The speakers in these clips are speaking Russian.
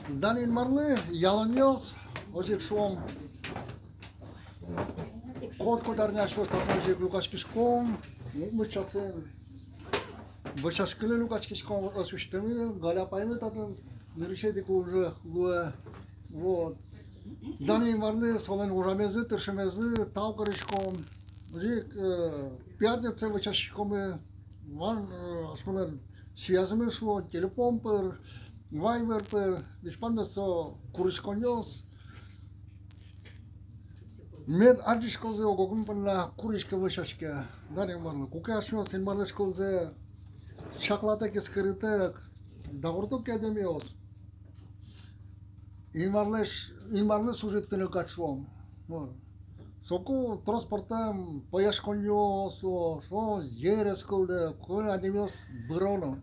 Данин Marlı yalınıyoruz. Ojek şom kod kodarnya şo tapojek Lukasz Kişkom. Mıçasın. Вышашкылы Lukasz Kişkom осуществимы. Галяпаймы татын нырышедик уже вот. Данин Marlı солен урамезы, тыршемезы, тавкарышком. Ожек пятница вышашкомы. Ван ашмалар связымы шо телефон пыр. Viber per deci fanno so curriscognos med argiş koze o gogum panla curriscă vășașcă dar e marla cu că așa se marla școlze șaclata că scărite da orto că de mios in marla sujetene caçom soco transportam păiașcognos so jere școlde cu ademios brono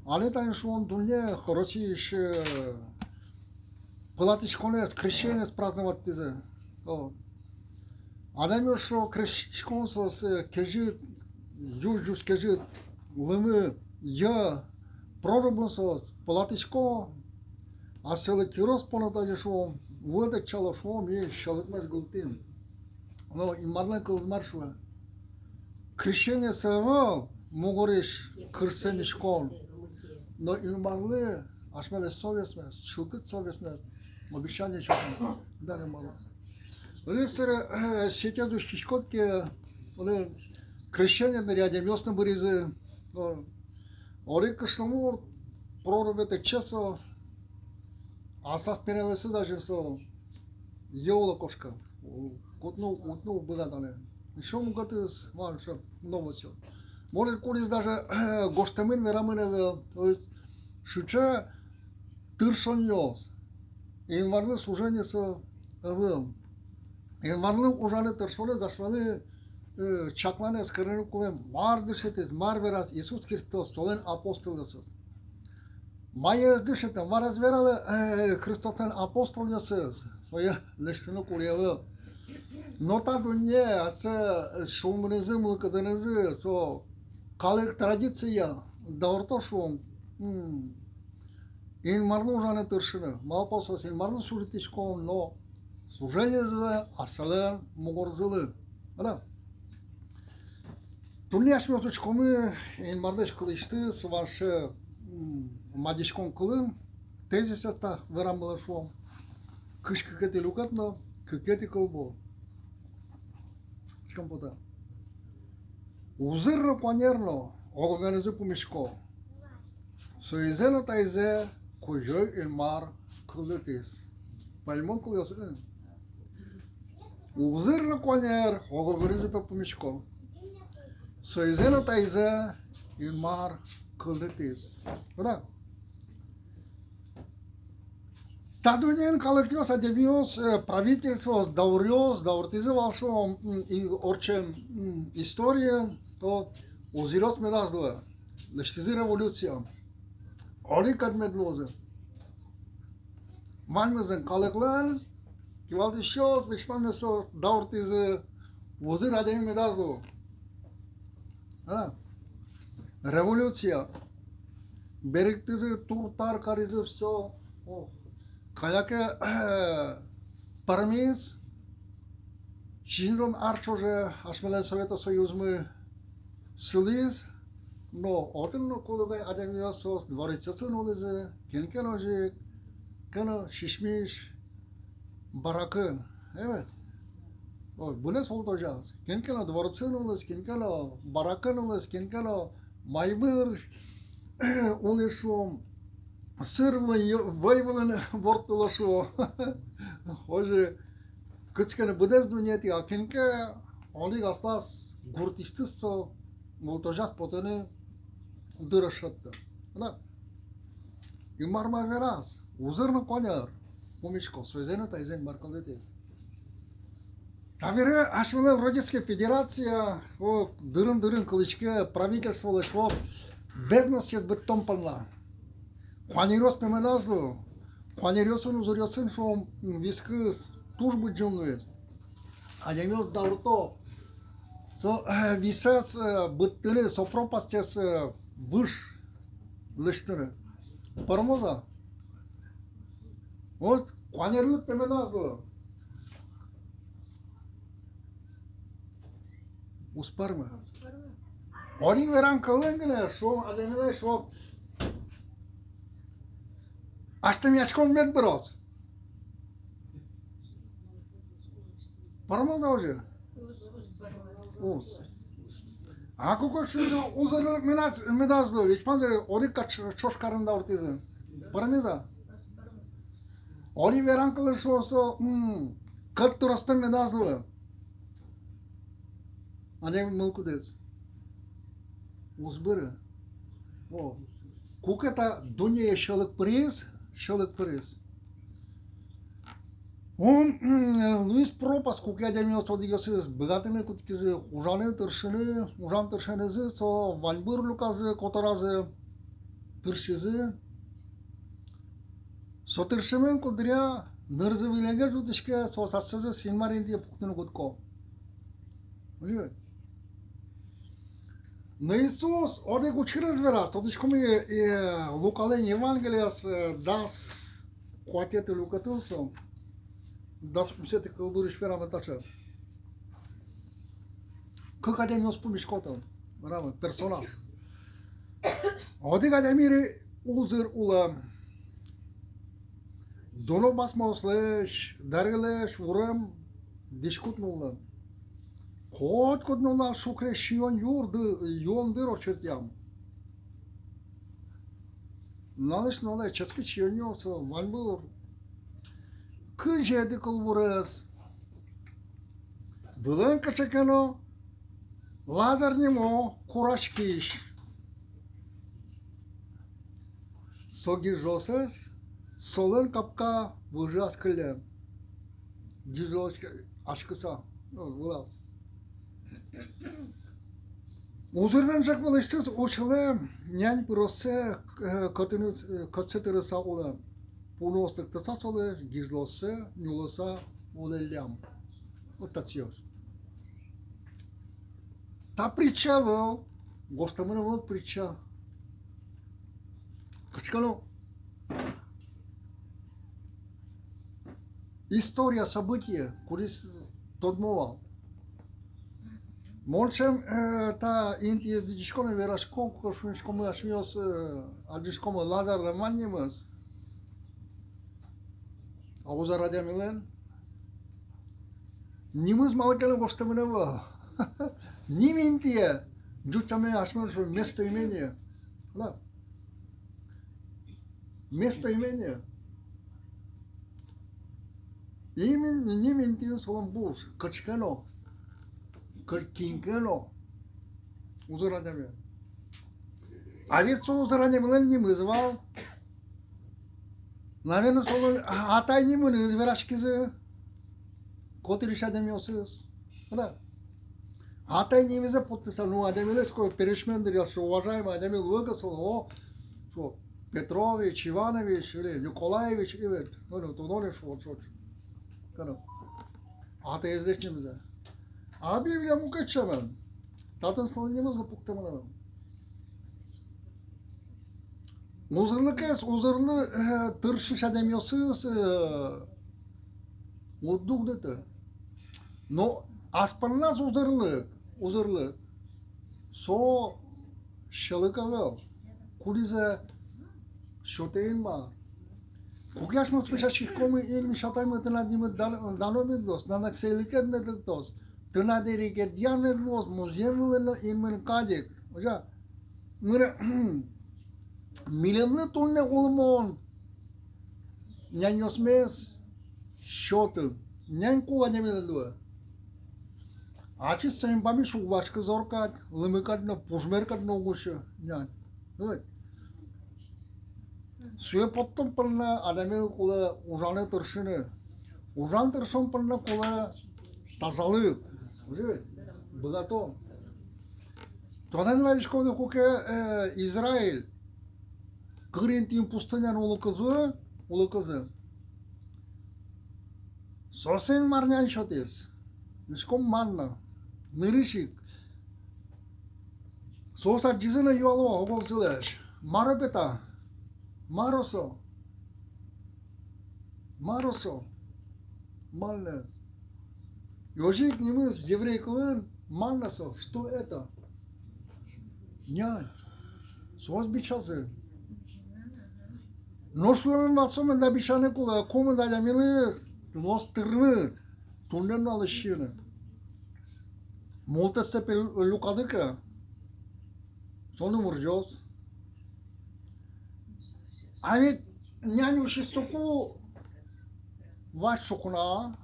Ale там шон дуне хороший платишь конец крещение праздновать тизе. Адам шо крещикон сос кежи жуж кежи лымы я прорубун сос платишь ко а селе кирос понада шо вода чало шо ми шалыкмас гултин. Но и марлан кылмаршва крещение сама могориш крсенишкон. Но имарlı aşmada sovyesmez, çılgıt sovyesmez. Обещание чего-то. Да, не молодцы. Они все сетя душки шкотки, они крещение на ряде местном бризе. Ори кышлому прорубете часо, а со спинами сюда же со ела кошка. Утнул была дали. Еще мы готовы с мальчиком нового все. Может, колись даже гоштамин верамыневел, то есть шуча тыршоньос. Инварны служенеса вел. Инварны ужаны тыршоне зашваны чакланы скырыны кулем мар дышетез, мар верас Иисус Христос, солен апостолесыз. Майя дышете, мараз вералы Христосен апостолесыз. Своя лештыны кулевел. Но та дуне, аце шумрызы, мылкадынызы, со калык традиция, да ортошум. Инмарны ужаны тыршыны, малпасас инмарны служитишком, но служение зылы, асалын, мугорзылы. Ана. Турняш мётучкомы инмардыш кылышты, свашы мадишком кылын, тезисesta вырамылышом. Кыш кыкети люкатно, кыкети кылбо. Шкампота. Узырно понерно, организу помешко. Соизено тайзе, кujой илмар кылытис. Пальмон кылыс. Узырно понер, организу помешко. Соизено тайзе, илмар кылытис. Да. Тадунен калыкнёс адевиос правительство даурёс, дауртизывал шо и орчем история, то узирос медаздуа. Лештизи революция. Ори кадмедлозе. Мальмезен калыклан, кивалди шос, вишманмесо дауртизы узир адеми медазду. Революция. Беректизы туртар каризы все. Каяке пармиз, Шинрон арчоже, ашмелен Совета Союзмы сылиз, но отын колугай адемиосос, дворецосын олызы, кенкеножик, кена шишмиш, баракын, evet. Bu ne soldacağız? Kenkena dvorcın oluz, kenkena barakın oluz, kenkena maybır, oluşum. Сырвый вайвален вортылашу. Оже кычканы быдез дүниети акенке олиг аслас гуртиштысо молтожат потене дырышатты. Да. Имарма верас. Узырны коняр. Помешко сөзене тайзен маркалдете. Тавире ашмылы Родическая Федерация о дырын кылычке правительство лышло бедность есть быттом полна. Quanerios pe menazlu, quaneriosunu zuriosun шо вискыс тужбы джунгы. Адемиос даурто, со висец быттыны, со пропастес выш лыштыры. Пармоза, 어, 관여를 빼면 나서. 우스파르마. 어린 veran kalın gene şu adamına şu açtım yaşkon med biraz. Paramız da hoca. Uz. Ako ko şu uzarlık menazlı. Hiç panzer orik kaç çoş karında ortizin. Paramıza. Orin veran kalın şu olsa kat turastan menazlı. Annem mılkudez. Uzbırı. O. Кукета дуния шалык приз. Он Луис Пропас куке демио то дигасыз богатыны куткизы ужан тыршынызы со вальбыр луказы которазы тыршызы со тыршымен кудря нырзы вилеге жутышке со сатсызы синмарин диye пуктыны кутко. Понимаете? Но Иисус, оде го чрез верас, тодиш коми лукален Евангелијас дас коатете лукатылсо, дас усете кылдуриш вераме тача. Каде ми оспумиш котон, вераме персонаж. Оде каде мири узыр ула доно басмослеш, даргелеш, вурам дишкутнула. Код нула шукре шион юлдыр очертям. Налыш нула чески шион юлсо ванбур. Кыжеди кылбурыз. Вылын качакано лазар нимо курашкиш. Соги жосыз солын капка выжас кылем. Гизошка ашкыса. Вылаз. Узырдан жакмалыштыз ошылы нянь просе катсетырыса ола. Пуностык тасасолы гизлосы нюлыса олелям. Вот тачиос. Та притча был, гостамына был притча. Качкано. История события, курис тодмовал. Молчем та интиес дичкоме верашком, кошмишкоме ашмиос адишкоме лазар реманьемас. Ауза радиамилен. Нимыз малакелем гостамынева. Ним интия. Джучаме ашмиос место имения. Да. Место имения. Ним интиен солом буш. Качкано. Кыркинкено узыраняме. А ведь со узыранямелен не вызвал. Наверное, соло атай не мы избирашкизы. Коты решадемиосыз. Да. Атай не везе подписал, ну адемелес кой перешмендер, что уважаемый адемел выгасол, что Петрович, Иванович или Николаевич, ну то донеш вот что. Кано. Атай здесь не везе. Абивля мукачаман. Татын слонемыз пуктаман. Узырлыкес, узырлы тыршы шадемиосыз удук дете. Но аспаннас узырлык. Со шылыкавел. Куризе шотейн бар. Кугяшмас фишашки коми элми шатаймы тынадимы даномедос, нанакселикет медектос. Tânăderii diane los muzeul în cadec. Așa. Mira milemne tonne olmon. Nyanosmes şotu. Nyan ku ademelu. Açı sen bami şu başka zorkat, lımıkat na puşmerkat na oguşu. Nyan. Evet. Suya pottum pırna ademel kula uzanı tırşını. Uzan tırşın pırna kula tazalık. Было то. Тогда говоришь, куке Израиль, Коринтин пустынян улукызы. Сосен марнян шотес. Нишком манна. Нырышик. Соса джизына юалова огокзылеш. Маро пета. Маросо. 말었어. 말래. 요식님은 еврейкл은 만났어. Что это? Нянь. Сос бичазы. Noşluğun masumun da biçane kula. Komun da jamini nostırını. Tunnen alışını. Multă se pe lucadăcă. Sonu murjos. Amit няню și socu vaș socuna.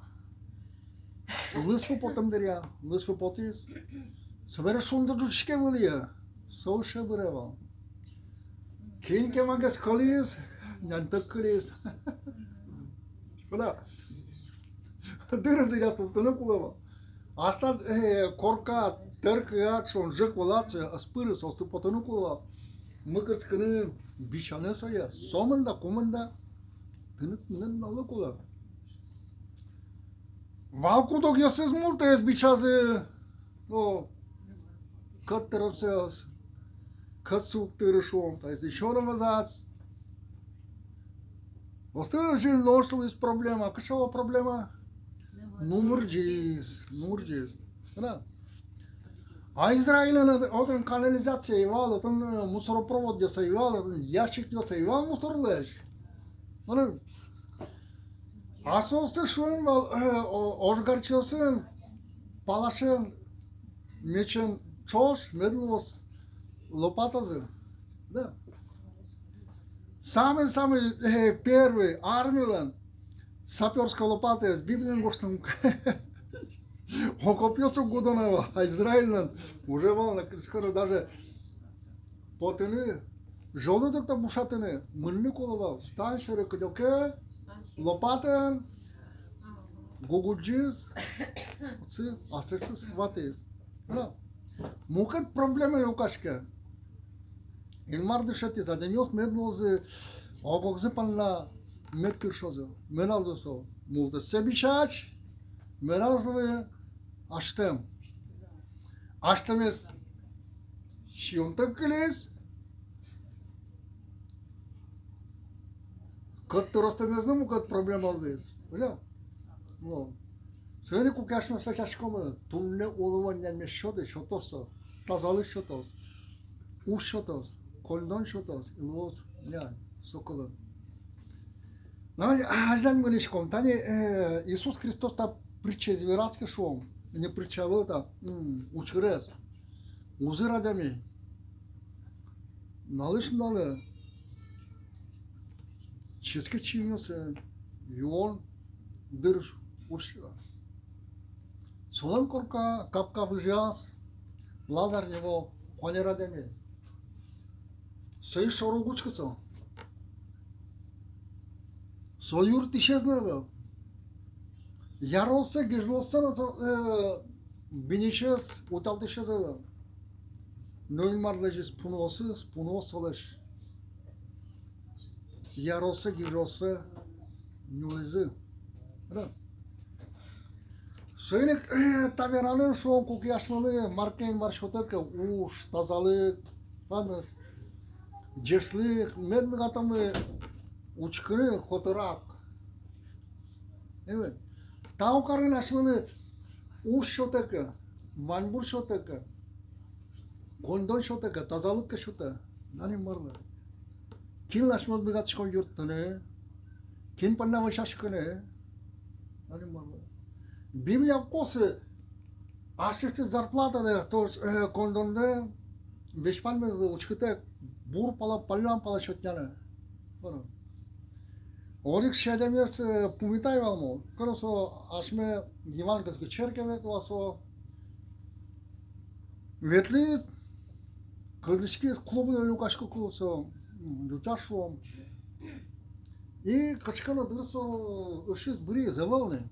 Lăsfă potăm de ea. Lăsfă potis. Să vede și unde duci că vălie. Să-o și băreva. Când că mă găscălis, ne-am tăcălis. Da. Dărăzări asta, până cu lăva. Asta corca, tărcă, și un jăc vălață, spără, sau stă potănă cu lăva. Măcar scănă bișană să ia. Somânda, comânda, tânăt mână la cu lăva. Valcu dok jăsăs multe, bicează, o, cât tărățeas. Cât suc tărășom, tai este și o răvăzați. O stărăși în nostru este problema, că și o problemă? Nu mărgis, nu mărgis. Da. A Israel în canalizație ivală, în musoroprovod de să ivală, în iașic de să ivală, musorleși. Da. Asta o să șuim, o jgarciosân, palașân, mecen čoš, medlos, лопата. Да. Самый первый армиан саперская лопата с Библией гоштом. Он копьёсту годонова, а Израиль уже волна, скоро даже потыны, жолудок там бушатыны, мынны колова, станшеры кадёке, лопата, гугуджиз, астырсыз ватыз. Да. Мукат проблемы Лукашка. Илмар дышати за денёс медноз обогзы панна медкиршозы. Меналдосо. Мулда себичач, меналзлы аштем. Аштемес шионтак кылес. Кот ростенезы мукат проблема алдыз. Бля. Ну. Söyle ku kaşma saçaşkomı, tunne oluvan yenme şodu şotosu, tazalı şotos, uş şotos, koldon şotos, ilvoz, yani sokolu. Ajlan gândișkom, tani Iisus Hristos ta pricezvirați șom, ne pricevă ta, ucurez, uzăra de mei, nalış nalı, çizgi çiğniyorsa, yoğun, dırış, uçtıra. Солон корка, капка выжаз, лазар его, понера деме. Сой шору гучкасо. Сой юрт исчезнал. Яролса, гежлоса, бинишес, уталт исчезнал. Но им марлежис пунос олеш. Яролса, гежлоса, нюлезы. Да. Söyledik taberanın şu an koku yaşmalı, marketin var şotak, uş, tazalık, falan, ceslik, medmik atamı, uçkını, fotoğraf. Evet. Tavkarın yaşmalı, uş şotak, vanbur şotak, kondon şotak, tazalık şotak. Nani varlar? Kim yaşmalı bir gatışkon yurttanı, kim panna başaşkını, nani varlar? Biblia косы, ашықты зарплата да, то кондонда, вешпальмезді учкыта бур пала, паллян пала шотняны. Орик шедемес пумитай валмо, кырысо ашме Евангельский черкевет васо, ветли кызышки клубын Лукашко кулсо, жучашвом. И качкано дырсо ышыз бри завалны.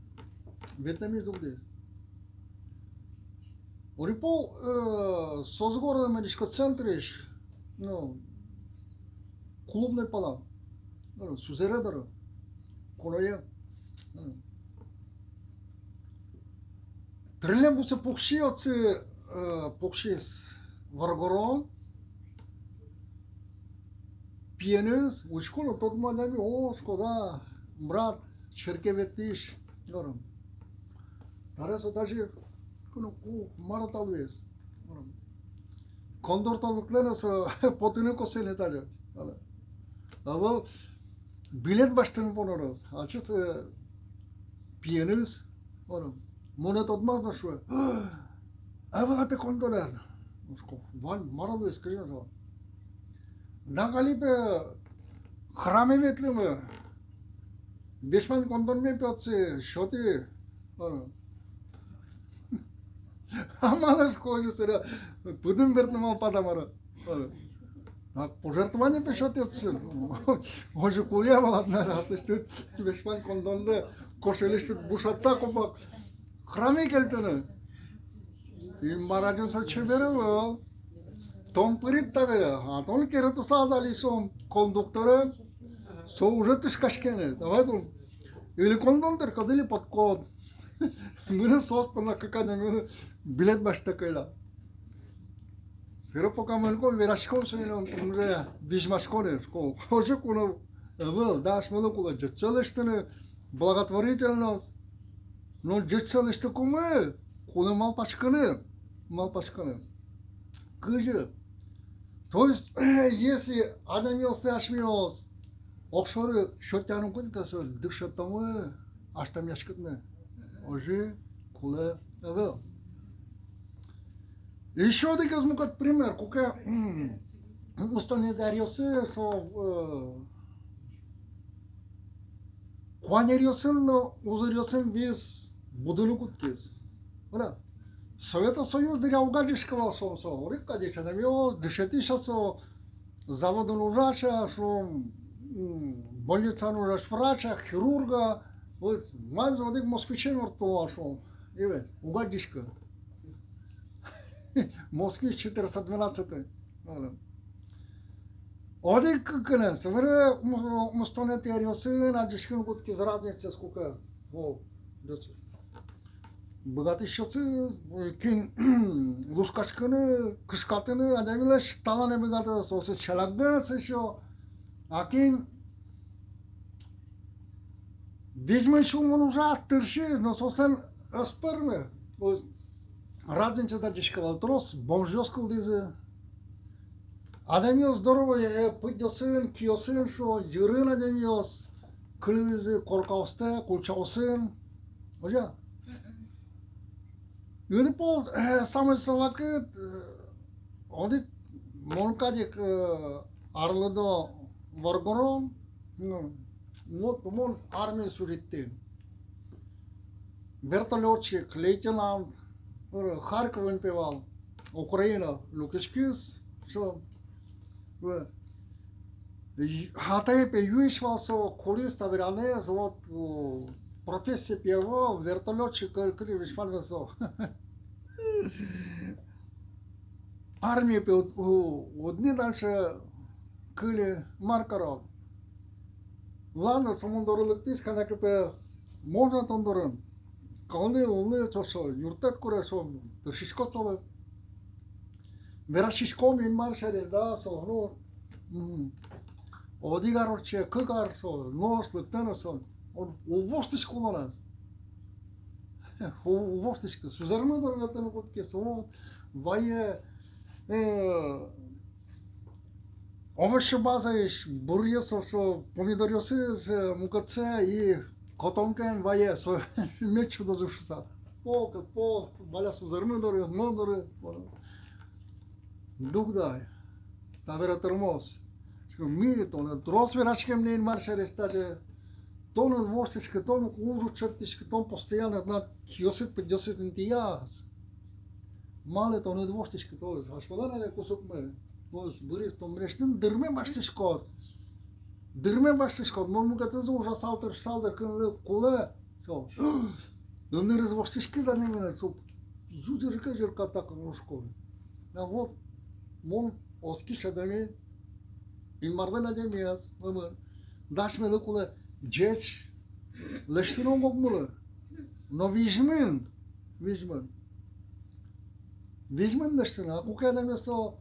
Вьетнамез дугде. Орипол созгорда медичко центриш, ну, клубный палат, ну, сузередара, колоя. Трилем бусе покши отцы покшис варгорон, пьянез, учколо тот мадами, о, скода, брат, черкеветиш, норм. Тараса даже ку мараталвес. Кондорталыклараса потыны косене даже. Aber bilet baştan ponoros. Açıs piyanist oğlum. Monet olmaz da şu. Avla pe kondolar. Usko van maralı eskriyor o. Dangali pe храме ветли mi? Beşman kondon mi piyatsı şoti. Oğlum. Ama da şu koyu sıra. Pudum vertme mal padamara. Oğlum. Пожертвование пишет отцы. Он же кулевал одна раз, что Бешман кондонда кошелешті бушатса копак храме келтіні. И марадинса чебері был. Том пырит табері. А том кереті садали сом кондукторы. Со уже тышкашкені. Давай том. Или кондондыр кадили под код. Мені соспана какая-то билет башта кайла. Сыра пока мэлко верашком сөйлем уже дижмашконе. Уже куна был даш мэлкула жетселештіні благотворительность. Но жетселешті кумы куна малпашканы. Кыжы. То есть, если адамиосы ашмиос, окшоры шоттянын кункасы дышаттамы аштам яшкытны. Уже кула был. Еще один возьму пример, кука установи дариосы, что куанериосын, узыриосын весь будулюкут кез. Voilà. Советский Союз для угадишкова со, орик кадиша, да мио дышетиша со, заводы ужаша, что больница ужаш врача, хирурга, вот маз одик москвичен ортова шо, иве угадишка. Москвич 412. Одик кыны, сывыры мустонет яриосын, адишкин кутки заразницы скука, во, досу. Богатышысы кин лушкашкыны, кышкатыны, адамилаш таланы богаты сосы чалагы сышо, акин визмен шумын уже тыршиз, но сосын аспырмы. Разница да дишкавал трос, бомжоскал дизы. Адамиос здоровый, пыдёсын, киосын, шо, жырын адамиос, кылызы, коркаусты, кулчаусын. Ожа? Юды пол самый салакыт, одик монкадик арлыдо варгорон, вот мон армии служит. Вертолетчик, лейтенант, Харьков он певал, Украина, Лукашкис, что Хатай пеюишвался, кулист, авианез, вот профессия певал, вертолетчик, кривиш фальвесо. Армия пел, одни дальше кыли маркаров. Ладно, самондорылык тис, когда кипе можно тондорын. Калны улы чошо, юртет куресо, шишко солы. Вера шишко мин маршарез да со, ну, одигароче, кыгар со, нос, лыктен со. Он увоштиш куланаз. Увоштиш, сузармы дорветен кутки со, вае, овощи базаиш, бурьесо, со, помидорёсы, мукаце и Котонкен вае, со меч дозушса. По, баля сузармы дорвет, модоры. Дугдай. Тавера термос. Ми тон, трос верашкем нейн маршарес таже. Тон воштишка, тон ужучертишка, тон постоянно на киосит пидёсит интияс. Мале тон воштишка, то есть ашвалана кусок мы. То есть бурис тон мрештин дырме баштишкот. Дырме баштишкот, мурмукатызы ужасалтыр, шалдыр, кынлы, кулы. Со. Дымны воштишки за ними, со. Жудырка жирка так рушко. А вот, мон оски шадами, инмардан адемияс, мамыр. Дашмелы кулы, джеч, лештино могмулы. Но вижмен. Вижмен лештина, кука адемиясо,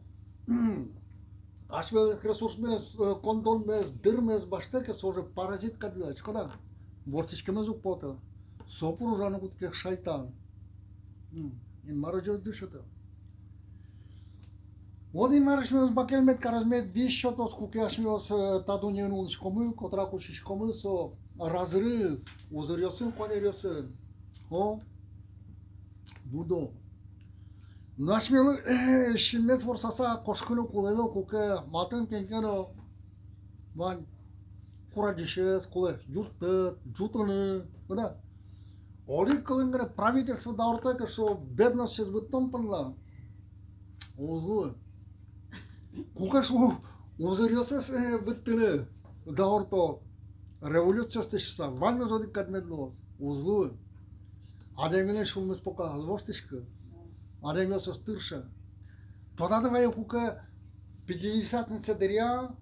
Ашвел ресурс мес, кондон мес, дыр мес, башта ке соже паразит кадила, чкода. Vortichkeme zuk pota. Sopru janu kut ke shaitan. In marajo dishata. Один марш ми бакелмет каразмет вишото скукяшмиос тадуненул шкомы, котраку шкомы со разрыв, узырёсын, конерёсын. О, будо. Нашмел шиммет форсаса кошкыны кулевел куке матын кенкено ван курадишес куле журты, жутыны, да. Оли кылынгыны правительство даурта что бедность сейчас бы том панла. Озу. Кукаш узырёсес быттыны даурто революция стешса ванна зоди кадмедлос. Озу. Адемине шумес пока азвостишка. Адемине состырша. Тогда вая кука 50-ница дыря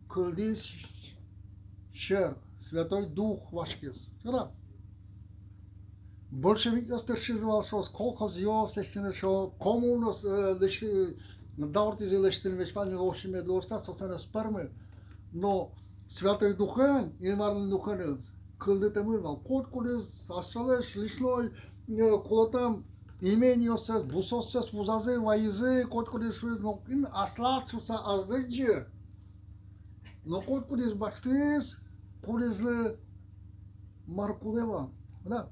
кылдис шер, Святой Дух вашкес. Да. Большевик осташизвал, что колхоз ё, сечтене, что коммунос лишь даурти зелештен вешвани лоши медлоста, соцена спермы, но Святой Духен, инварный Духен, кылдыты мырвал, кот кулис, асалеш, лишной, кулатам, имениосес, бусосес, вузазы, вайзы, кот кулис, но аслацуса аздыджи, но кот кулис бахтис, кулис маркулева, да.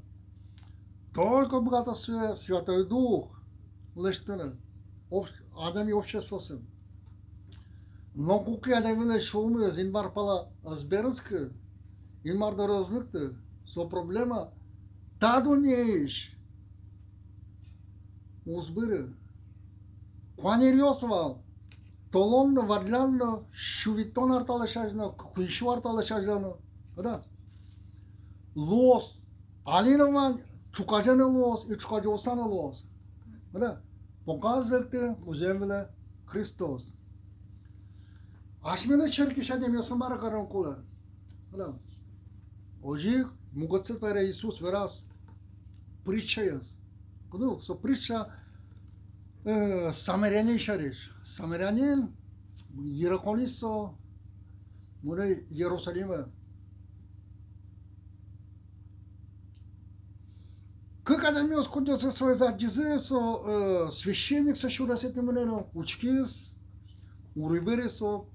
Только богато Святой Дух, лештene, Ademi общество сын. Но куки Ademi шумы, зинбар пала азберынскы, инмар дорозлыкты, со проблема, таду неиш, узбыры, кванерёсвал, толонно, варлянно, шувитон арталашажно, куншу арталашажно, да. Лос, алинован, чукажаны лос и чукажосаны лос. Да? Показывает уземле Христос. Ашмена черкиша демьёсын бара каран кула. Да? Ожи мугоцет бара Иисус верас притча яз. Куду? Со притча самарянин шариш. Самарянин Иерахонисо муне Иерусалима. Как Адамиос кудется свой задизы, со священник со шурасетым мленом, учкис, урыбери со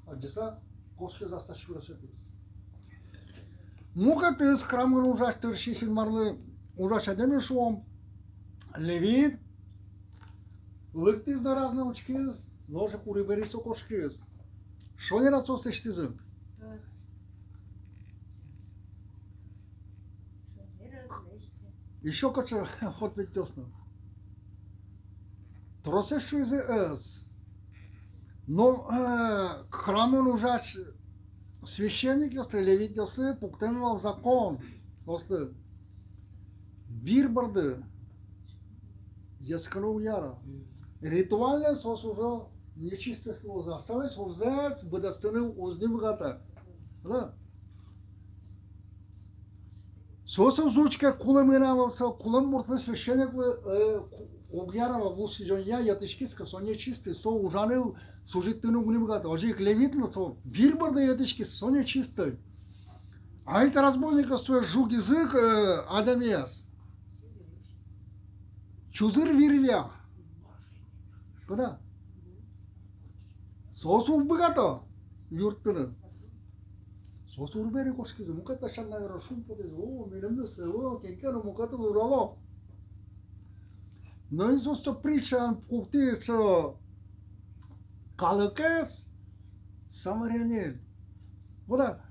адиса кошки заста шурасетым. Мука ты с храмын ужаш тыршисин марлы ужаш Адамиошом, левит, лыктис да разные учкис, ножик урыбери со кошкис. Шо не рацо сештизы? Еще кача ход ведь тесно. Тросешу из эс. Но храмон ужаш священник, если левит, если пуктенвал закон, если вирбарды, ескану яра. Ритуальное сос уже нечистое слово. Осталось взять, бедостыны узним гата. Да? Сосо зучка кулам инавался, кулам муртный священник объярова в усижен я ятышкиска, со нечистый, со ужанил служительный угнебгата. Ожик левитно, со вирбарда ятышки, со нечистый. А это разбойника стоя жук язык Адамиас. Чузыр вирвя. Куда? Сосо убгата. Юртыны. Сосо урбери кошкизы. Муката шаннавера шум подез. О, милемнысы. О, кенкену муката дурало. Но Иисус притча кукти с калыкес самарянин. Вода.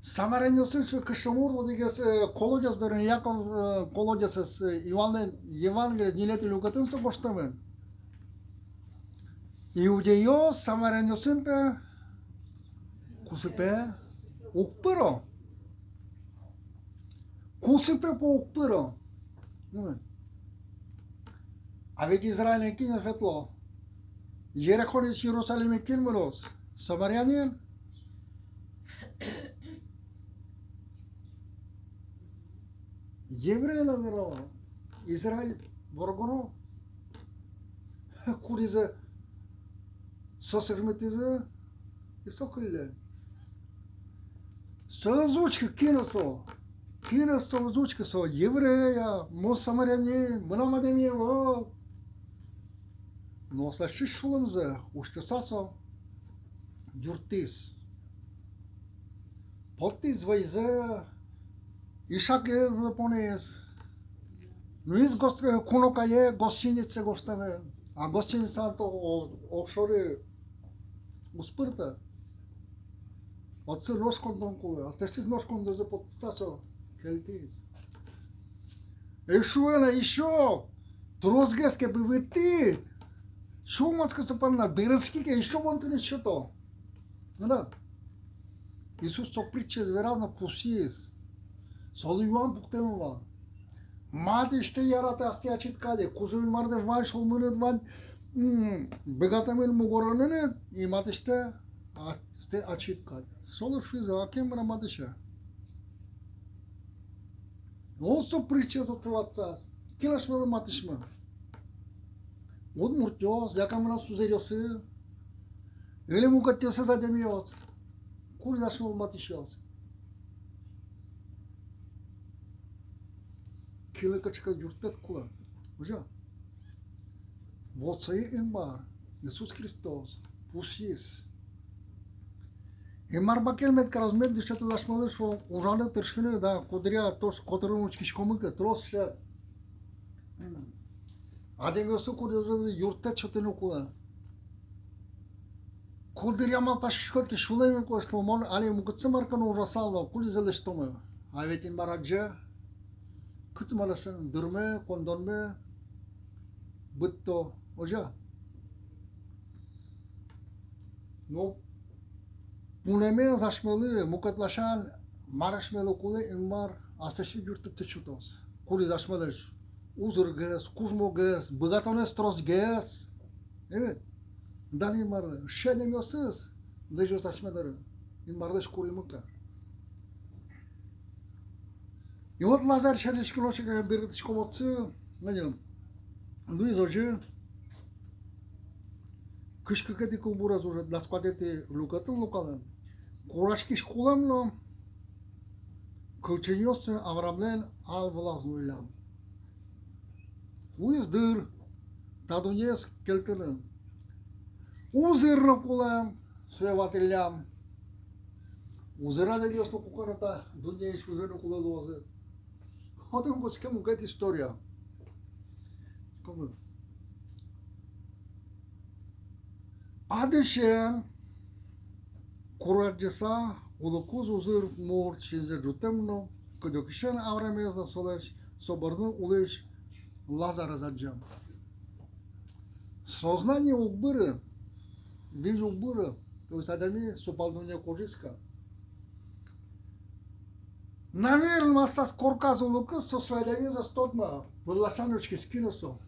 Самарянин сын кышымурлы дегес колодец дырын Яков колодец с Иванын Евангелие нилети люкатын боштамын. Иудеё самарянин сынпе кусыпе укпыро. Кусыпе по укпыро. А ведь Израиль кинет светло. Ерехон из Иерусалима кинулось. Самарянин. Евреи наверное. Израиль ворогоно. Куриза сосерметиза и соколе. Să zuci кино со озвучка со еврея, самаряне, мынамадеме, о. Но слышишь шулымзы, уштысасо юртис. Поттис вайзе, ишаке понес. Ну из кунокае гостинице гоставе, а гостиница то офшоре успырта. Отцы нож кондонку, а ты нож кондозе подсасо келтис. Еще, трозгеске бы вы ты. Шумацка стопанна, березкике, еще вон ты еще то. Да. Иисус со притче зверазно пусис. Солюан буктемова. Мати ще ярата астия читкаде, кузуин марде ван шолмунет ван бегатамел мугоранене и мати ще ачиткаде. Солу шиза, акем на матиша. Also притча за тваца. Кинаш меле матишма. От муртёс, якамна сузерёсы. Ele mukatёсы задемиос. Кур зашмел матишос. Килыкачка юртет кула. Уже. Вот сей имар. Иисус Христос. Пусис. Имар бакелмет каразмет дишето зашмелеш фо ужане тършкине да кодря тош котърнучки шкомыка трос ше. Адемиосу курьезы юртет чотен окула. Кудряма пашишкотки шулеми кошло мон али мукцмаркан ужасало кулизеле штоме. А ведь им барадже кытмалашын дырме кондонме бытто ожа. Но пунеме зашмелы мукатлашан марашмелы куле имар асташи юртет чутос. Кули зашмелеш узыр гес, кужмо гес, богатонес трос гес. Evet. Dani marı, şedemiyorsunuz. Lejo saçmaları. İmardeş kuruyumukka. И вот Лазарь шалишки лошика бергатышко мотсы. Нанем. Луиз ожи. Кышкыка дикул бураз уже для складети лукатын лукалан. Курашки шкуламно. Кылчынёсы авраблен ал влазнуйлам. Луиз дыр. Тадунес келтелен. Узырно кулам, свевателям. Узыра да весно кукарата, дунеиш узырно кула лозы. Ходим го скему гет история. Кому? Адышен кураджеса улукуз узыр мор чинзе жутемно, кодокишен аврамезна солеш соборну улеш Лазара заджам. Сознание убыры. Вижу бурă, că usadami sopaldunia cojiska. Наверное, со скорказу лука со своей за стотма, влашаночки скинулся.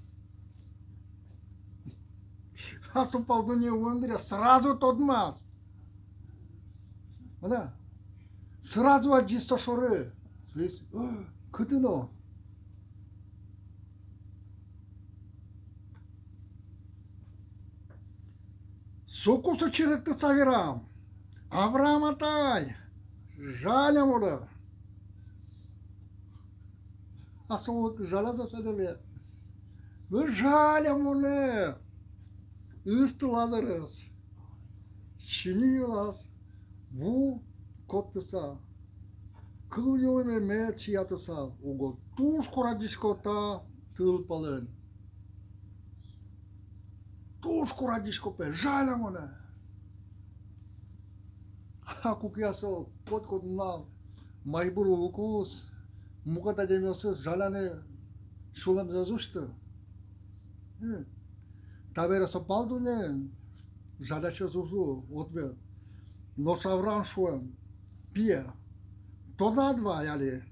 А сопалдуния у Андрея сразу тотма. Да. Сразу отжисто шоры. Кытыно. Сокуса черекті саверам. Авраам атай. Жаля мода. А сол жаля за söyleme. Ve жаля моне. Üstü Lazarus. Çinilas. Bu kotsa. Kılıyoyme me çiyatısa. Ogo tuş koradişkota tılpalın. Tuş koradişkope. Жаля моне. Ако кясо кот на майбуру лукус. Муката демиосы жаляне шулам зазушты. Табера сопалдуне жаляча зузу отве. Но шавран шуем пия. Тода два яли.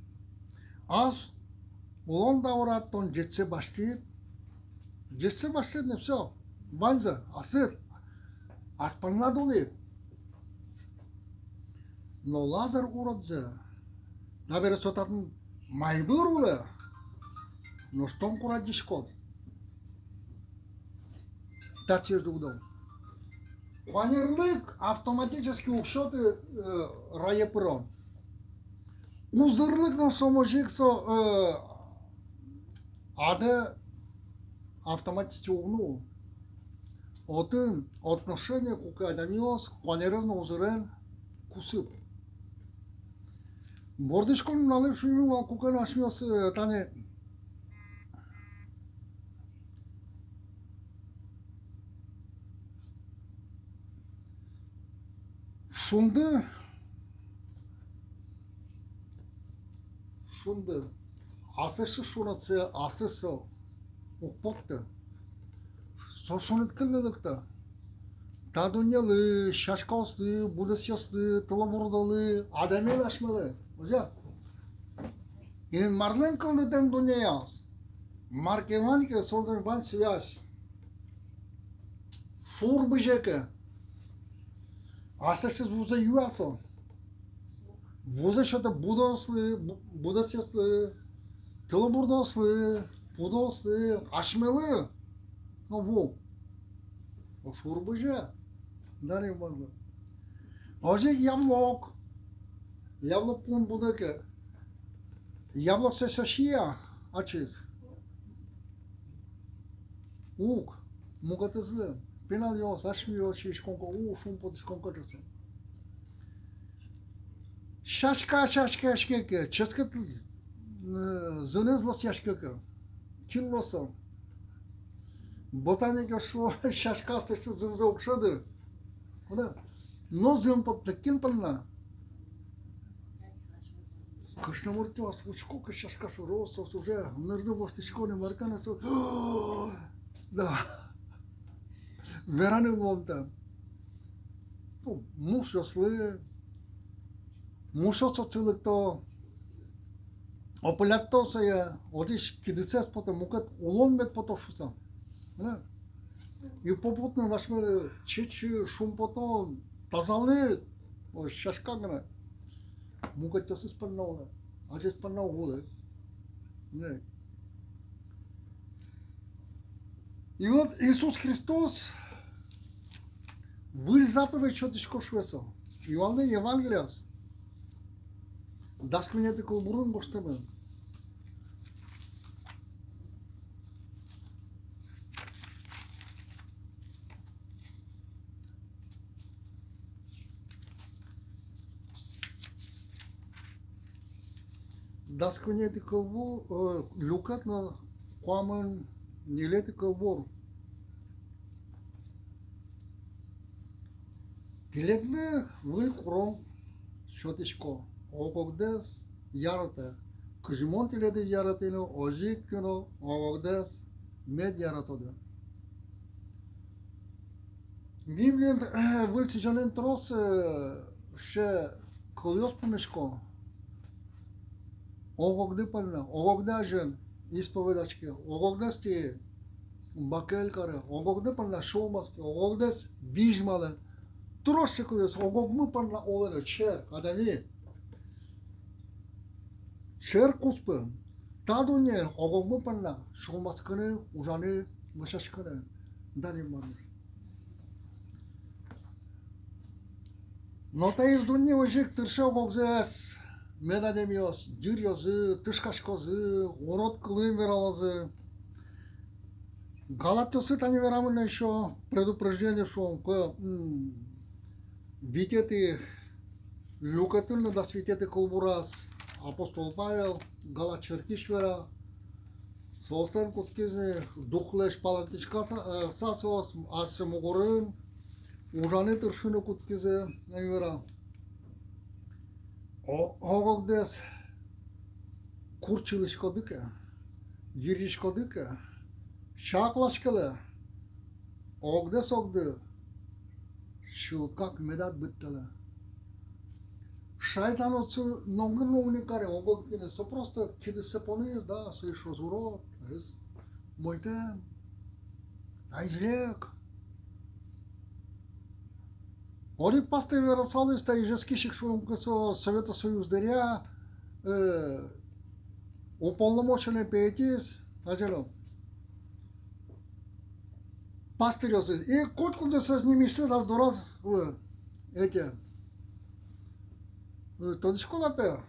Аз улонда ораттон жетсе баштит. Жетсе баштит не все. Ванза, асыр. Аспаннадули. Но Лазар уродзе. Табера сотатын майбур уле. Но штон курадишкот. Тачир дудом. Планировник автоматически учеты райепрон. узырлык на соможик со ада автоматически угну. Отын отношение к адамиос конерезно узырен кусып. Бордышкон налып шуйну кукан ашмиос тане шунды асышы шунацы асысы укпотты. Сошунит кылдыкта. Тадунялы, шашкалсы, будасясы, тыламурдалы, адамел ашмалы. Ожа. И марлен кылды дем дуняяс. Маркеванке солдын бан связь. Фур быжеке. Асышыз вуза юасо. Вуза что-то будасясы, тыламурдасы, будасы, ашмалы. Ну во. Фур быже. Дарим банда. Ожа яблок. Яблок пун будеке. Яблок се сошия. Ачыз. Ук. Мугатызлы. Пенал йос. Ашмио шишконко. Шум потышконко жасы. Шашка. Ческет зынызлос яшкеке. Киллосо. Ботаника шо шашка стышты зынза окшады. Куда? Но зым подтекин панна. Кышнамурти вас сколько шашка шурос уже нырды бошты школе маркана со. Да. Вераны волта. Муж яслы. Муж социлыкто. Опылятто сая. Одиш кидисес потом мукат улон бет потофуса. Да. И попутно нашмели чечи шум потом тазалы шашкагна мукатясы спаннауна ажи спаннау гулы. Не. И вот Иисус Христос вы заповедь что-то швесо. Иоанна Евангелиас. Дас мне такой бурун гоштамен. Daskănete călvor, lucrat na coamăn nilete călvor. Diletme vâl curom șotișco. Ogogdes iarătă. Căjimontele de iarătino, ojictino, ogogdes med iarătodă. Biblian vâl si jonen tros še călios pumeșco. Ogogde până, ogogde ajân, ispovedačke, ogogde ste bakel care, ogogde până la șomaske, ogogde vižmale, troše călios, ogogmă până la olele, cer, adami. Cer cuspă, tadunye, ogogmă până la șomaskene, ujane, mășașkene, dani măr. Nota izdunye ojik târșa ogogzes, Medademios, Gyriozı, Тышкашкозы, урод Клым вералазы. Галатосы тани верамына еще предупреждение, что витеты люкатыльно да свететы колбурас апостол Павел, Галат Черкишвера, Солстен куткизни, духлеш палатичка сасос, асемогорын, ужаны тыршыны куткизе, вера. Ogogdes kurçılışkodıka, girişkodıka, şaklaşkalı, ogdes ogdu, şılkak medat bittala. Шайтан отцу много уникаре, огогдine, со просто киде се понес, да, се шо зурот, моите, айжлек. Ори пасте верасали ста и жескишек шум со Совета Союз деря, уполномоченный пеетис, ажело. Пастырёсы. И коткуда со с ними все раз до раз эти. Тоді школа пе.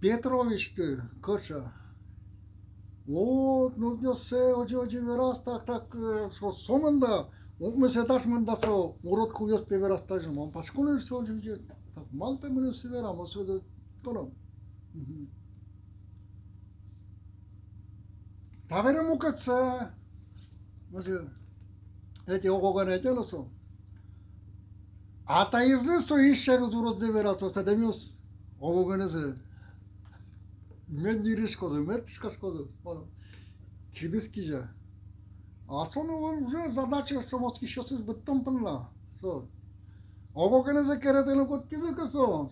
Петрович'ti Koça. O нужно се оđe veras tak sonunda o se taşmında so urot kılıyor pe veras taşım. On paşkonu se ođe tak mal pe mene se vera mo se de tono. Tavere mukatsa. Može. Eti ogogane teloso. Atayızı so işleri urot ze veras o se demios ogogane se. Мен не рискозу, мен тишкашкозу. Кидыскижа. А сон уже задача самоскишосыз быттым пынла. Со. Огогенезе керетеле кот кидыкасо.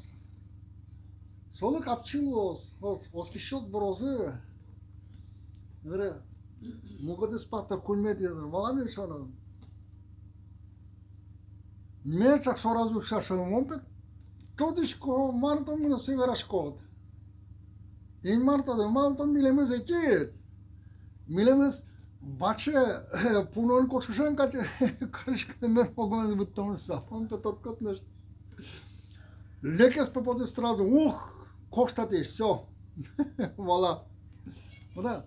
Солы капчылос. Оскишот брозы. Гре. Мугадыс пата кульмедиязыр. Малами шано. Мен чак соразу шашым момпет. Тодишко мантом на северашкот. In Marta'da Malton bilemiz ekit. Bilemiz başı punon koşuşan kaç karışkın ben pogmaz bıttamışsa. Он tot котнеш. Лекес попади сразу. Ух, кошта ты, все. Вала. Да.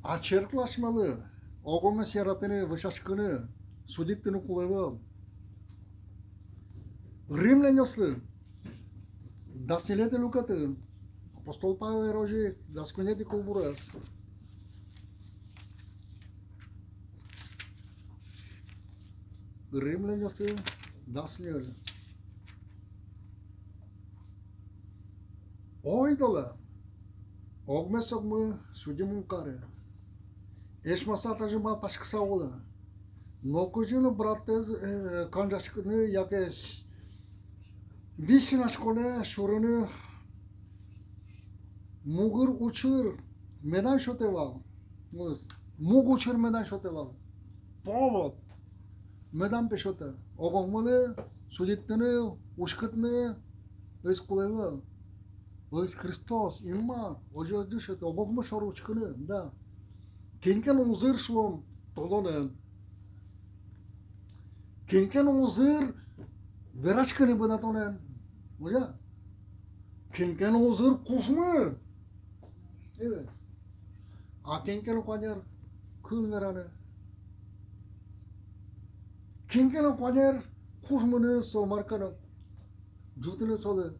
Açerklaşmalı. Ogomez yaratını, vışaşkını, sudittini kullanıyor. Римлянясы. Dasnilete lucrătă. Apostol Pavel roje, dascunete culburas. Римлянясы, dasnilete. Ойдала. Огмесок мы судим ункаре. Eşmasata jıma paşkısa ola. Nokujunu brattez kancaşkını yakes. Vişinaşkone şurunu Mugur uçur medan şoteval. Mug uçur medan şoteval. Povod. Medan peşote. Ogogmalı, sudittini, uşkıtını, öz kuleva. Öz Hristos, imma, oje düşete, ogogma şor uçkını, da. Kinken uzır şuom, tolonen. Kinken uzır, veraşkını bana tonen. Oja. Kinken uzır kuşmu. Evet. Kinken koner kıl verane. Kinken koner kuşmunu so markanı. Jutunu salı.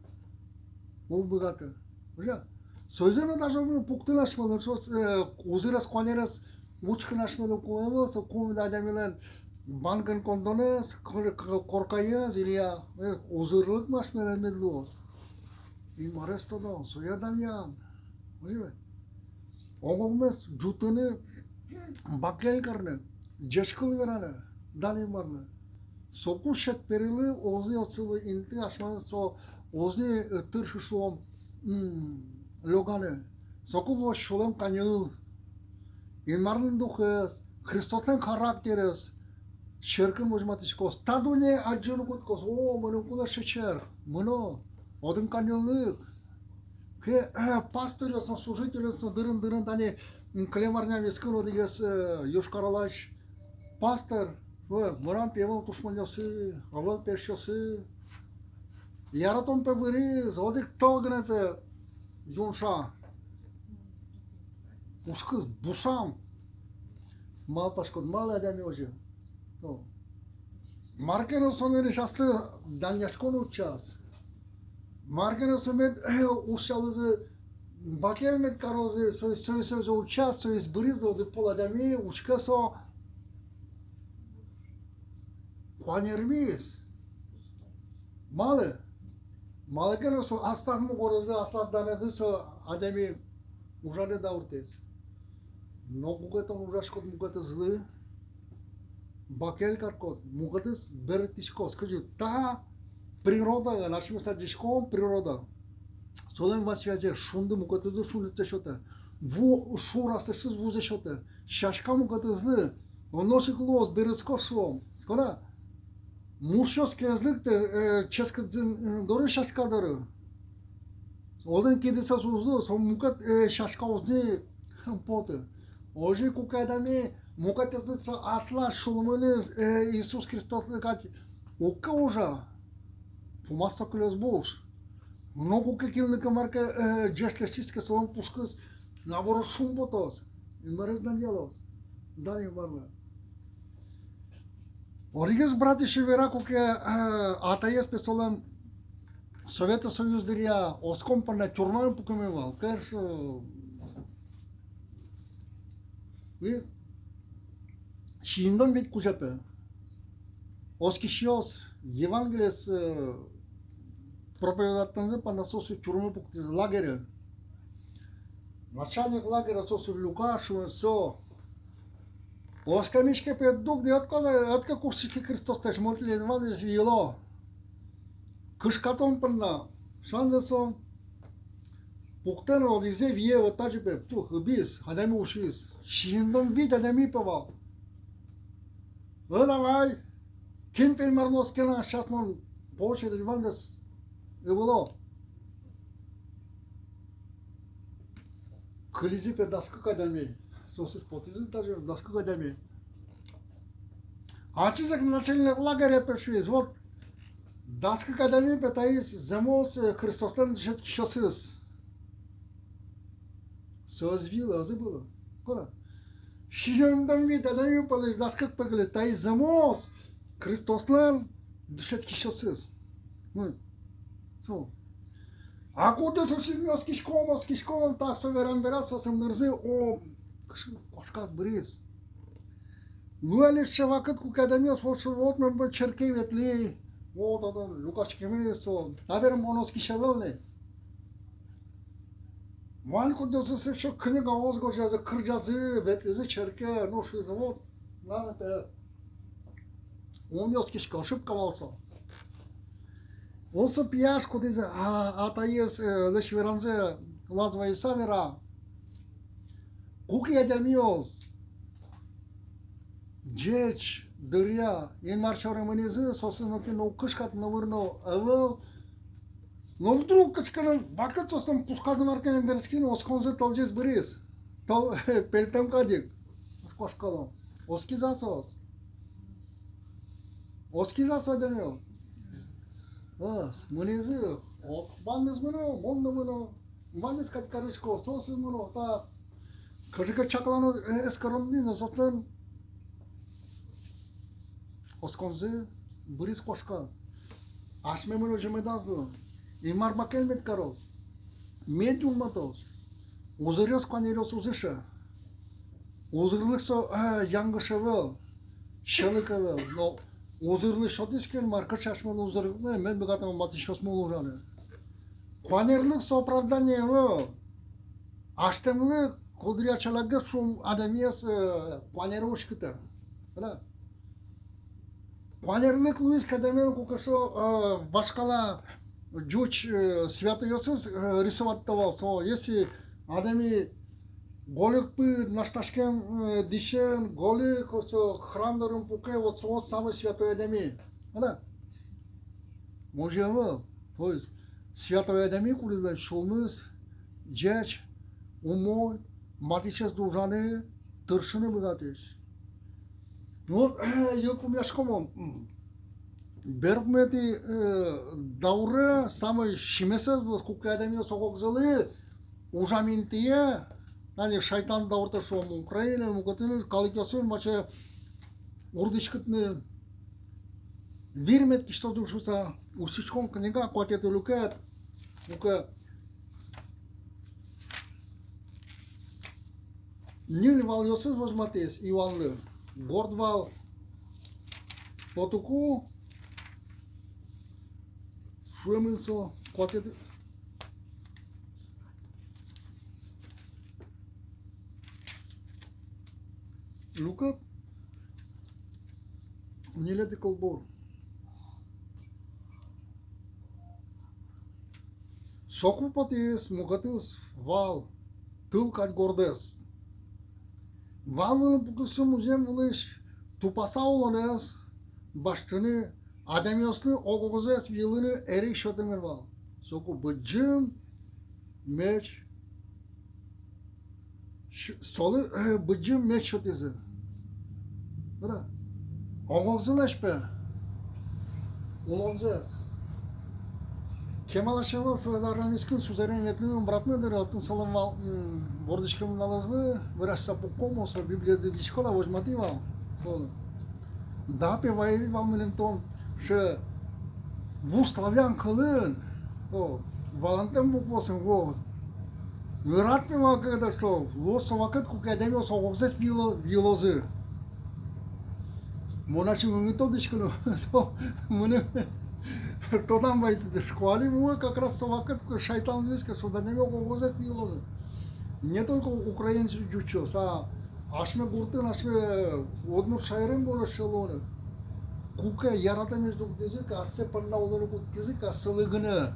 Bu bıgatı. Oja. Sözünü de şu puktulaşmalı. Şu uzıras koneras uçkınaşmalı kullanma. So kumda adamıyla bankın kondonu korkayız iliya. Uzırlık maşmalı medlos. İm arrestodan soyadan yan. Değil Ogomez jutunu bakel karne. Ceşkıl verane. Dalim varne. Soku şet perili ozi otsıvı inti aşmanı so ozi tırşı şuom logane. Soku bu şulam kanyıl. İnmarın duhes. Hristosen karakteres. Şerkin bozmatışkos. Tadune acını kutkos. O manu kula şeçer. Manu. Odun kanyıllık. Că pastorii sunt slujitele, sunt dărând, ani în clemarnea vescânul de ies Ioșcaralaș, pastor, măram pe eval tușmăniosi, aval pe șosi, iar atom pe vâri, zăodic tăugăne pe Junșa, ușcâs, bușam, mal pașcot, mal adea mioje. Markenul sonere șasă, daniașconul ceas. Margana sumet ушалызы бакелмет карозы союзы учас союз брызdo de поладами учка со quanermis male gene so astak mı gorozı astak danadı so ademi ужale da urtez no bugeton ужашкот мугата злы бакел каркот мугатыс беретишко скажи та природа, нашим садишком природа. Солем вас связи шунды мукатызы шулице шота. Ву шурастышыз вузе шота. Шашка мукатызы. Оношик лос берецко шуом. Кона? Мушос кезликте ческадзын доры шашкадары. Одын кедиса сузы, сон мукат шашка озы поты. Ожи кукадами мукатызы асла шулмыныз Иисус Христос кать. Ука ужа. Fumaça que os bulls. Много какие-то марка джеслестические словом пушкас, наоборот шум ботос. Инмарез наделал. Да, не барна. Оригес брати шевера, как атаес песолам Совета Союз дыря, оском по на тюрьму покумевал. Кажется, вы шиндон ведь кужапе. Оскишиос Евангелиес проповедатель по насосу тюрьмы покти лагеря. Начальник лагеря сосу Лукашу все. Оскамишке пет дух де отка курсики Христос теж мотли двадцать вило. Кышкатон панна. Шанзесон. Пуктен одизе вие вот тажбе пух бис адами ушвис. Шиндон вид адами павал. Давай. Кин пермарнос кена сейчас мон по очереди вандес и было. Кризис пе даска кадами. Сосед потизы даже даска кадами. А чизак начальник лагеря першуиз. Вот даска кадами петаис замос Христослен дешет кишосыз. Söz vila забыла. Куда? Шиндон вид адами палис даска пеглес таис замос Христослен дешет кишосыз. Ну. So. Acum să și schișcom, tak să verem să se mărzi o coșcat briz. Nu e ceva cât cu academia să faci o mă cerchei vetli, o da Lucas Chemisto, avem monoschișelne. Mal cu de să se și kniga ozgojează, cârgează, vetli cerche, nu știu să văd. Na pe om eu schișcom și cavalsa. O să piaș cu dize, ata ies leși veranze lazva i savera. Cuki adamios. Deci, dăria, în marșa rămâneză, sau să nu fi nou câșcat, nu vârnou, avă, nu vdru câșcănă, vacă ți-o să-mi pușcați de marcă în verschină, o sconză tălgeți băriz. Tăl, peltăm cadic. Scoși călăm. O schizați-o. O schizați-o adamios. Mâneză, o bandez mână, mondă mână, bandez ca carășco, sosă mână, ta, că ceaclană escărămdină, sotlăn, o sconze, băriți coșcați. Aș mai mână ce mai dază, e marbakel med caros, mediul mătos, uzărios cu anerios uzășă, uzărlăc să yangășăvel, șălăcăvel, no, Озырлы шотискен марка чашмал озырлы мен богатым матишос молужаны. Кванерлык с оправдание во. Аштемлы кудря чалагы шум адамиес кванеровшкыта. Да. Кванерлык Луис Кадамел кукашо башкала жуч святыйосыз рисоваттавал. So, если адами Голик бы нашташкем дишен, голик, храм даром пуке, вот самый святой Адами. Да? Може его. То есть, святой Адами, куда шумыз, джеч, умой, матичес дужаны, тыршыны богатеш. Ну, я кумяшком, бербмети дауре, самый шимесез, куке Адами, сокок залы, ужаминтие, Hani şeytan da orta şu an Ukrayna mukatınız kalıkasyon maçı urdişkıtını vermet ki что душуса усичком книга котет лукет ука Нил валёсыз возматес Иванлы Гордвал Потуку Шуемынсо котет Lucrat Nile de colbor. Socrates mugatis val tâlcat gordes. Valvăl bucăsă muzem vălăși tu pasaulones baștăne ademioslı ogogozes yılını erik şotemer val. Soku bıcım meç Solı bıcım meç şotezi. Да. Огозылаш бе. Улонзес. Кемалашева связарнамискин сузерен ветлин братныдыр отун соломал бордышкым налазны вырашса покому со библияды дишкола возьмативал. Дапе вайдивал милентон ше вуз славян кылын. Валантен буквосын вот. Мират мимо когда что лос вакыт кукадемио соғозет вилозы. Монаши мыңытол дишкыны. Мыны Тодан байтыды школе мы как раз совакат шайтан виска сюда не мог возить вилозы. Не только украинцы жучос, а ашме гуртын ашме однур шайрен боло шелоны. Кука ярата между язык, ассе панна олону кут язык, ассылыгыны.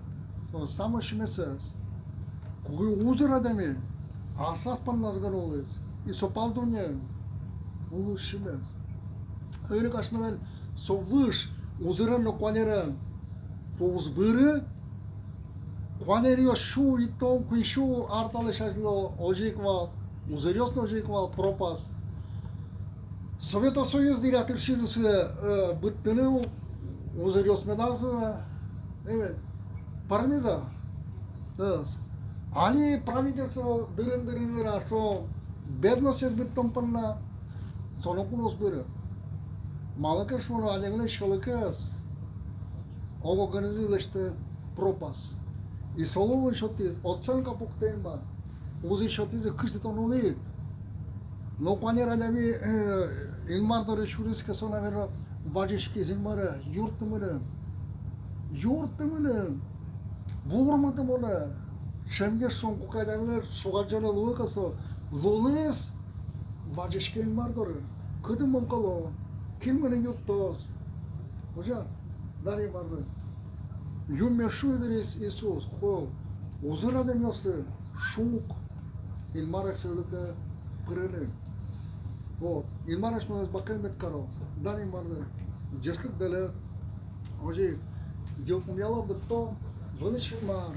Самый шмесес. Кука узыр адами, асас панназган олыз. И сопалдуне улы шмес. Öyle kaçmadan совыш узырын нокванерын. Фоус быры, кванерио шу и том, куишу арталы шашло ожиквал, узырёсно ожиквал, пропас. Советский Союз диря тыршизы суе быттыны узырёс медазы, evet, пармеза. Али правительство дырын вера, со бедность с быттом панна, сонокунос быры. Малакаш фону алевле шолыкас. Organizirlește propas. И соловын шотиз, оценка пуктенба. Узи шотиз кырстонули. Но панера дами илмардары шуриска сонавера бажишки зимара юртымыры. Юртымыры. Бугурматымыны. Шемге сон кукайдамлер сугаржаны луыкасы. Лулыс бажишки илмардары. Кыдым монкало. Кимганы юттос. Ожа. Дарья vardı. Yum meşhurdur Isus. Ko uzun demiyorsa şuk ilmarak söylüke pırını. O ilmarak mı bakın met karo. Darья vardı. Ceslik dele. Oje diyorum yalan bitto. Vılışım var.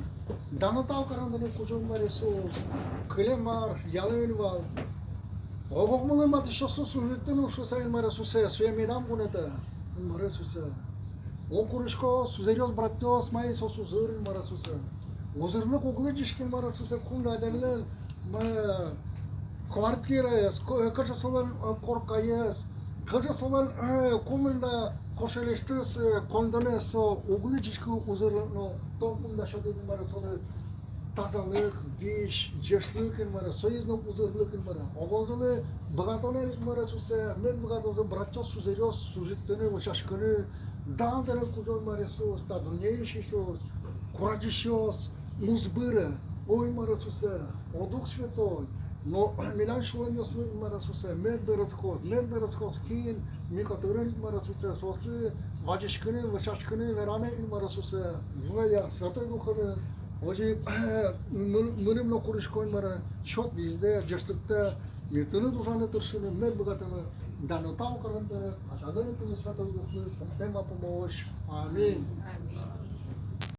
Danatav karandını kucum var Isus. Kılem var. Yalı var. Oğukmalı matı şosu sujettin şu sayın mara susa. Suya medam buneta. Mara susa. Окурышко сузерёс братёс май со сузыр марасуса. Озырлык оглыжышкен марасуса кунда адерлер квартирас, качасалан коркаяс, качасалан комында кошелештес кондонес оглыжышко озырлык тонкунда шодын марасуна тазалык, виш, жешлык мара, союзнок озырлык мара. Оголжылы богатонер марасуса, мен богатозы братёс сузерёс сужиттыны ошашкыны Дандеры кузон маресос, та дунейшисос, кураджишос, музбыры, ой марасуса, о Дух Святой, но милан шуаньос марасуса, медберецкос, кин, микотырын марасуса, сосы, ваджишкыны, вачашкыны, вераны марасуса, вая, Святой Духаны, ожи, мыным но курышкой мара, шот везде, жештыкта, миртыны душаны тыршыны, медбогатыны, Данотау карандары, ажадырын кызы Святой Духны, тема помощь. Аминь.